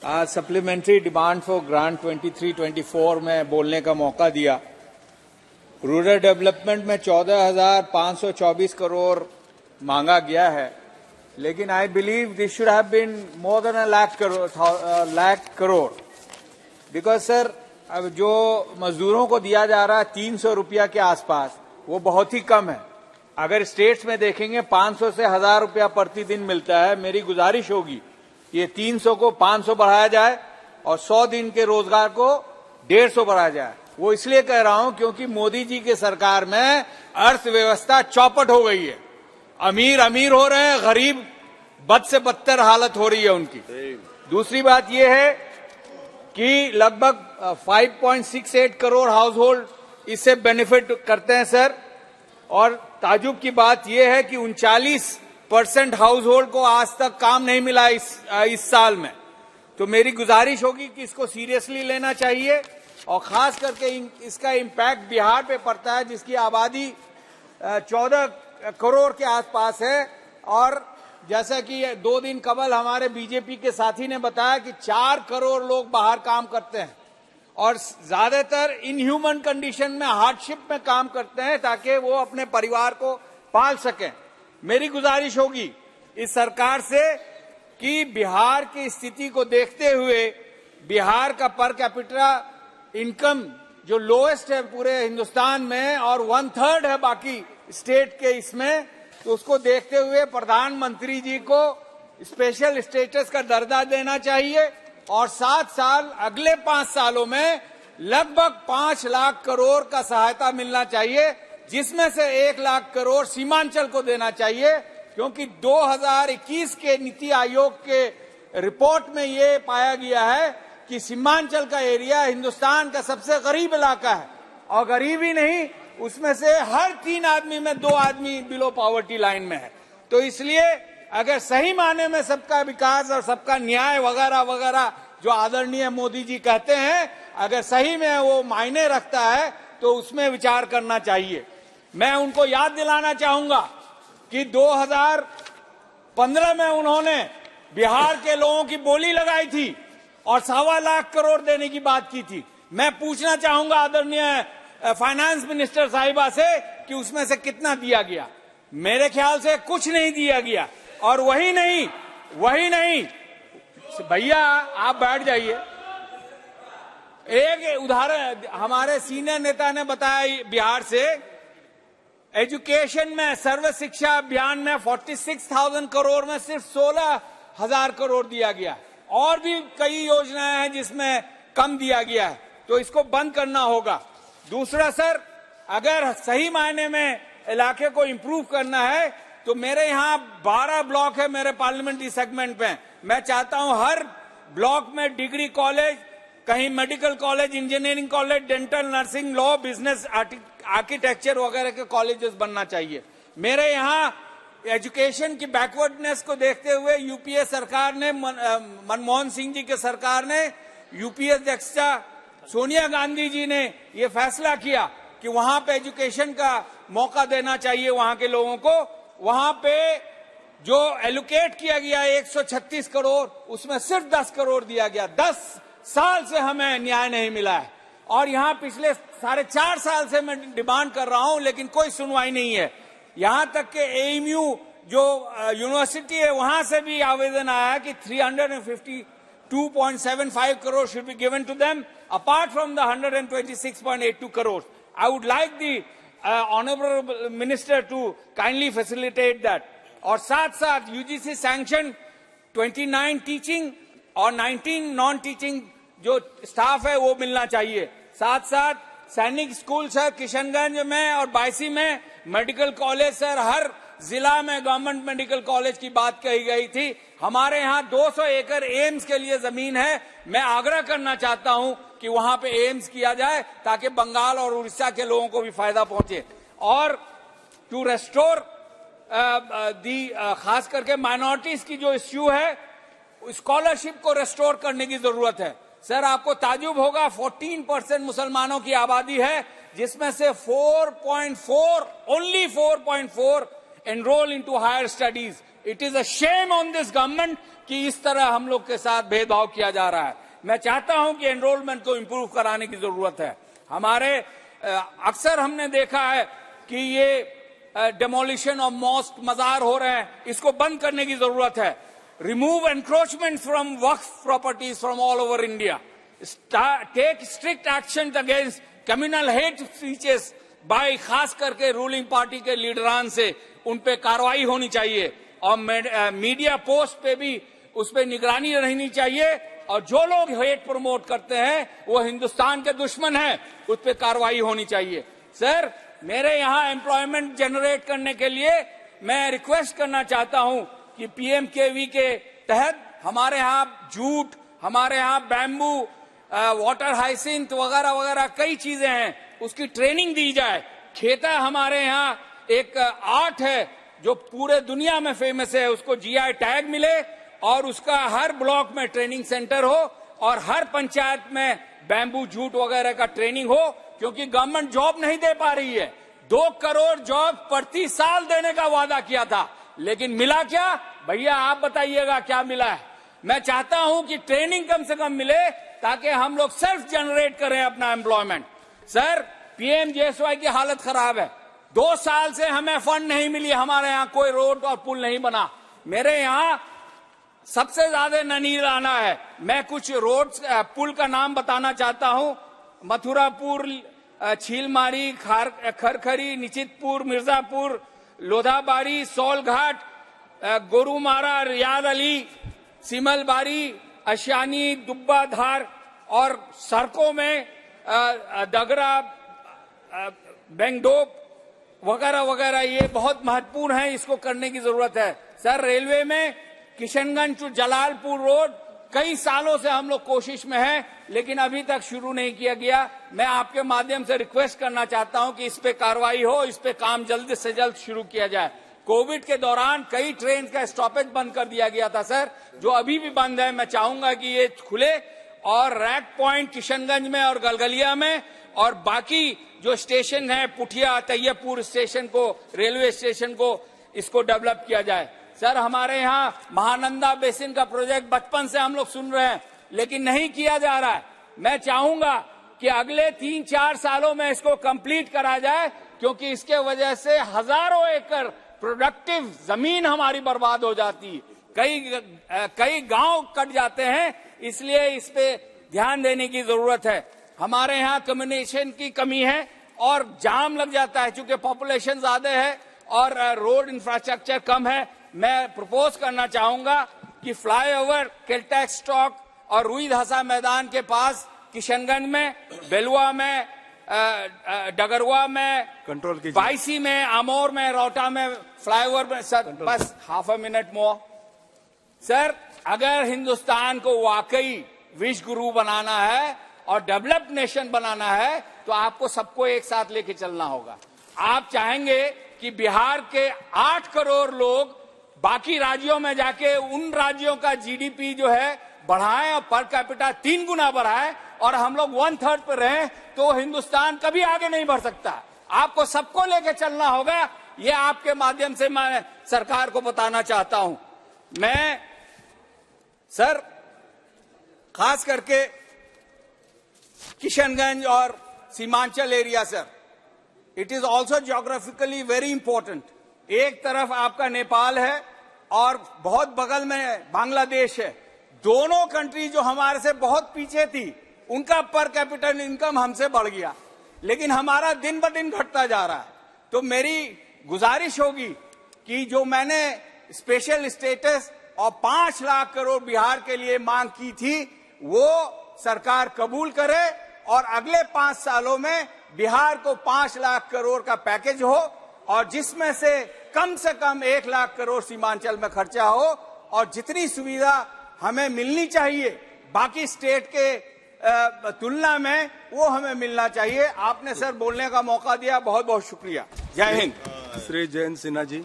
आज supplementary demand for grant 23-24 में बोलने का मौका दिया। रूरल डेवलपमेंट में 14,524 करोड़ मांगा गया है, लेकिन I believe this should have been more than lakh crore because sir अब जो मजदूरों को दिया जा रहा है 300 रुपया के आसपास, वो बहुत ही कम है। अगर स्टेट्स में देखेंगे 500 से 1,000 रुपया प्रतिदिन मिलता है। मेरी गुजारिश होगी ये 300 को 500 बढ़ाया जाए और 100 दिन के रोजगार को 150 बढ़ाया जाए। वो इसलिए कह रहा हूं क्योंकि मोदी जी के सरकार में अर्थव्यवस्था चौपट हो गई है। अमीर अमीर हो रहे हैं, गरीब बद से बदतर हालत हो रही है उनकी। दूसरी बात यह है कि लगभग 5.68 करोड़ हाउस होल्ड इससे बेनिफिट करते हैं सर। और ताजुब की बात यह है कि 39% हाउस होल्ड को आज तक काम नहीं मिला इस साल में। तो मेरी गुजारिश होगी कि इसको सीरियसली लेना चाहिए और खास करके इसका इम्पैक्ट बिहार पे पड़ता है, जिसकी आबादी 14 करोड़ के आसपास है। और जैसा कि 2 दिन कबल हमारे बीजेपी के साथी ने बताया कि 4 करोड़ लोग बाहर काम करते हैं और ज्यादातर इनह्यूमन कंडीशन में, हार्डशिप में काम करते हैं ताकि वो अपने परिवार को पाल सकें। मेरी गुजारिश होगी इस सरकार से कि बिहार की स्थिति को देखते हुए बिहार का पर कैपिटा इनकम जो लोएस्ट है पूरे हिंदुस्तान में और 1/3 है बाकी स्टेट के इसमें, तो उसको देखते हुए प्रधानमंत्री जी को स्पेशल स्टेटस का दर्जा देना चाहिए और 7 साल अगले 5 सालों में लगभग 5 लाख करोड़ का सहायता मिलना चाहिए, जिसमें से 1 लाख करोड़ सीमांचल को देना चाहिए। क्योंकि 2021 के नीति आयोग के रिपोर्ट में ये पाया गया है कि सीमांचल का एरिया हिंदुस्तान का सबसे गरीब इलाका है और गरीब ही नहीं, उसमें से हर 3 आदमी में 2 आदमी बिलो पॉवर्टी लाइन में है। तो इसलिए अगर सही माने में सबका विकास और सबका न्याय वगैरह वगैरह जो आदरणीय मोदी जी कहते हैं, अगर सही में वो मायने रखता है तो उसमें विचार करना चाहिए। मैं उनको याद दिलाना चाहूंगा कि 2015 में उन्होंने बिहार के लोगों की बोली लगाई थी और 1.25 लाख करोड़ देने की बात की थी। मैं पूछना चाहूंगा आदरणीय फाइनेंस मिनिस्टर साहिबा से कि उसमें से कितना दिया गया। मेरे ख्याल से कुछ नहीं दिया गया। और वही नहीं भैया आप बैठ जाइए। एक उदाहरण हमारे सीनियर नेता ने बताया बिहार से, एजुकेशन में सर्व शिक्षा अभियान में 46,000 करोड़ में सिर्फ 16,000 करोड़ दिया गया। और भी कई योजनाएं हैं जिसमें कम दिया गया है, तो इसको बंद करना होगा। दूसरा सर, अगर सही मायने में इलाके को इंप्रूव करना है तो मेरे यहाँ 12 ब्लॉक है मेरे पार्लियामेंट्री सेगमेंट में। मैं चाहता हूं हर ब्लॉक में डिग्री कॉलेज, कहीं medical college, engineering college, dental, nursing, law, business, architecture वगैरह के कॉलेजेस बनना चाहिए। मेरे यहाँ एजुकेशन की बैकवर्डनेस को देखते हुए यूपीए सरकार ने, मनमोहन सिंह जी के सरकार ने, यूपीए अध्यक्षा सोनिया गांधी जी ने ये फैसला किया कि वहां पे एजुकेशन का मौका देना चाहिए वहां के लोगों को। वहां पे जो एलोकेट किया गया 136 करोड़, उसमें सिर्फ 10 करोड़ दिया गया। 10 साल से हमें न्याय नहीं मिला है और यहाँ पिछले 4.5 साल से मैं डिमांड कर रहा हूं, लेकिन कोई सुनवाई नहीं है। यहां तक के एएमयू जो यूनिवर्सिटी है वहां से भी आवेदन आया कि 352.75 crore should be given to them apart from the 126.82 crores. I would like the honorable minister to kindly facilitate that. और साथ साथ यूजीसी सैंक्शन 29 टीचिंग और 19 नॉन टीचिंग जो स्टाफ है वो मिलना चाहिए। साथ साथ सैनिक स्कूल सर किशनगंज में और बायसी में, मेडिकल कॉलेज सर हर जिला में गवर्नमेंट मेडिकल कॉलेज की बात कही गई थी। हमारे यहाँ 200 एकड़ एम्स के लिए जमीन है। मैं आग्रह करना चाहता हूं कि वहां पे एम्स किया जाए ताकि बंगाल और उड़ीसा के लोगों को भी फायदा पहुंचे। और टू रेस्टोर खास करके माइनॉरिटीज की जो इश्यू है, स्कॉलरशिप को रेस्टोर करने की जरूरत है। सर आपको ताजुब होगा 14% मुसलमानों की आबादी है, जिसमें से 4.4 only 4.4 enrol into higher studies it is a shame on this government कि इस तरह हम लोग के साथ भेदभाव किया जा रहा है। मैं चाहता हूं कि एनरोलमेंट को इंप्रूव कराने की जरूरत है। हमारे अक्सर हमने देखा है कि ये डेमोलिशन ऑफ मॉस्क मजार हो रहे हैं, इसको बंद करने की जरूरत है। Remove encroachment from Waqf properties from all over India. Take strict action against communal hate speeches by खास करके रूलिंग पार्टी के लीडरान से, उन पे कार्रवाई होनी चाहिए और मीडिया पोस्ट पे भी उस पे निगरानी रहनी चाहिए। और जो लोग हेट प्रमोट करते हैं वो हिंदुस्तान के दुश्मन हैं, उस पे कार्रवाई होनी चाहिए। सर, मेरे यहाँ एम्प्लॉयमेंट जनरेट करने के लिए मैं रिक्वेस्ट करना चाहता हूं कि पीएमकेवी के तहत हमारे यहाँ जूट, हमारे यहाँ बैम्बू, वाटर हाइसिंथ वगैरह वगैरह कई चीजें हैं, उसकी ट्रेनिंग दी जाए। खेता हमारे यहाँ एक आर्ट है जो पूरे दुनिया में फेमस है, उसको जीआई टैग मिले और उसका हर ब्लॉक में ट्रेनिंग सेंटर हो और हर पंचायत में बैम्बू जूट वगैरह का ट्रेनिंग हो, क्योंकि गवर्नमेंट जॉब नहीं दे पा रही है। 2 करोड़ जॉब प्रति साल देने का वादा किया था, लेकिन मिला क्या? भैया आप बताइएगा क्या मिला है। मैं चाहता हूं कि ट्रेनिंग कम से कम मिले ताकि हम लोग सेल्फ जनरेट करें अपना एम्प्लॉयमेंट। सर, पीएमजीएसवाई की हालत खराब है। 2 साल से हमें फंड नहीं मिली, हमारे यहाँ कोई रोड और पुल नहीं बना। मेरे यहाँ सबसे ज्यादा ननीर आना है। मैं कुछ रोड पुल का नाम बताना चाहता हूं। मथुरापुर, छीलमारी, खरखरी, निचितपुर, मिर्जापुर, लोधाबारी, सोलघाट, गोरुमारा, रियाद अली, सिमलबारी, अशानी, दुब्बा धार और सड़कों में डगरा, बेंगडोप वगैरह वगैरह ये बहुत महत्वपूर्ण है, इसको करने की जरूरत है। सर, रेलवे में किशनगंज टू जलालपुर रोड कई सालों से हम लोग कोशिश में हैं, लेकिन अभी तक शुरू नहीं किया गया। मैं आपके माध्यम से रिक्वेस्ट करना चाहता हूं कि इस पे कार्रवाई हो, इस पे काम जल्द से जल्द शुरू किया जाए। कोविड के दौरान कई ट्रेन का स्टॉपेज बंद कर दिया गया था सर, जो अभी भी बंद है। मैं चाहूंगा कि ये खुले और रैक पॉइंट किशनगंज में और गलगलिया में और बाकी जो स्टेशन है पुठिया, तैयबपुर स्टेशन को, रेलवे स्टेशन को, इसको डेवलप किया जाए। सर, हमारे यहाँ महानंदा बेसिन का प्रोजेक्ट बचपन से हम लोग सुन रहे हैं, लेकिन नहीं किया जा रहा है। मैं चाहूंगा कि अगले 3-4 सालों में इसको कंप्लीट करा जाए, क्योंकि इसके वजह से हजारों एकड़ प्रोडक्टिव जमीन हमारी बर्बाद हो जाती है, कई गांव कट जाते हैं। इसलिए इस पे ध्यान देने की जरूरत है। हमारे यहाँ कम्युनिकेशन की कमी है और जाम लग जाता है, चूंकि पॉपुलेशन ज्यादा है और रोड इंफ्रास्ट्रक्चर कम है। मैं प्रपोज करना चाहूंगा कि फ्लाईओवर केलटैक्स स्टॉक और रुई धसा मैदान के पास किशनगंज में, बेलुआ में, डगरवा में, कंट्रोल कीजिए, बाईसी में, आमोर में, रोहटा में फ्लाईओवर में। सर, बस half a minute more. Sir, अगर हिंदुस्तान को वाकई विश्व गुरु बनाना है और डेवलप्ड नेशन बनाना है तो आपको सबको एक साथ लेके चलना होगा। आप चाहेंगे कि बिहार के 8 करोड़ लोग बाकी राज्यों में जाके उन राज्यों का जीडीपी जो है बढ़ाएं और पर कैपिटा 3 गुना बढ़ाएं और हम लोग 1/3 पर रहें, तो हिंदुस्तान कभी आगे नहीं बढ़ सकता। आपको सबको लेके चलना होगा। ये आपके माध्यम से मैं सरकार को बताना चाहता हूं। मैं सर खास करके किशनगंज और Seemanchal area, sir, it is also geographically very important. एक तरफ आपका नेपाल है और बहुत बगल में बांग्लादेश है। दोनों कंट्री जो हमारे से बहुत पीछे थी, उनका पर कैपिटल इनकम हमसे बढ़ गया, लेकिन हमारा दिन ब दिन घटता जा रहा है। तो मेरी गुजारिश होगी कि जो मैंने स्पेशल स्टेटस और 5 लाख करोड़ बिहार के लिए मांग की थी, वो सरकार कबूल करे और अगले 5 सालों में बिहार को 5 लाख करोड़ का पैकेज हो और जिसमें से कम 1 लाख करोड़ सीमांचल में खर्चा हो और जितनी सुविधा हमें मिलनी चाहिए बाकी स्टेट के तुलना में वो हमें मिलना चाहिए। आपने सर बोलने का मौका दिया, बहुत बहुत शुक्रिया। जय हिंद। श्री जयंत सिन्हा जी।